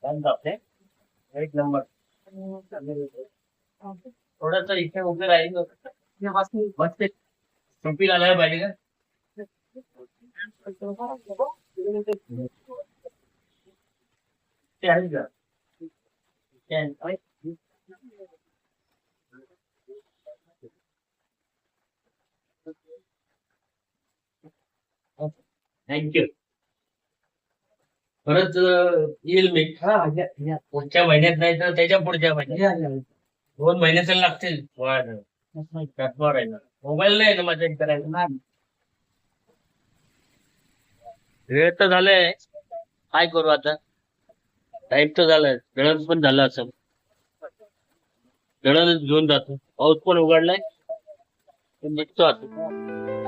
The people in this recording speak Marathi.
आपले एक नंबर. थोडस इथे उभे राहील बस टोपी घालायला पाहिजे का? ते आहे का? थँक्यू. परत येईल मी. पुढच्या महिन्यात नाही तर त्याच्या पुढच्या महिन्यात 2 महिने तर लागतील. मोबाईल नाही ना माझ्या करायला. वेळ तर झालाय. काय करू आता? टाईम तर झालाय. दळण पण झालं असं. दळणच घेऊन जातो. पाऊस पण उघडलाय. निघतो आता.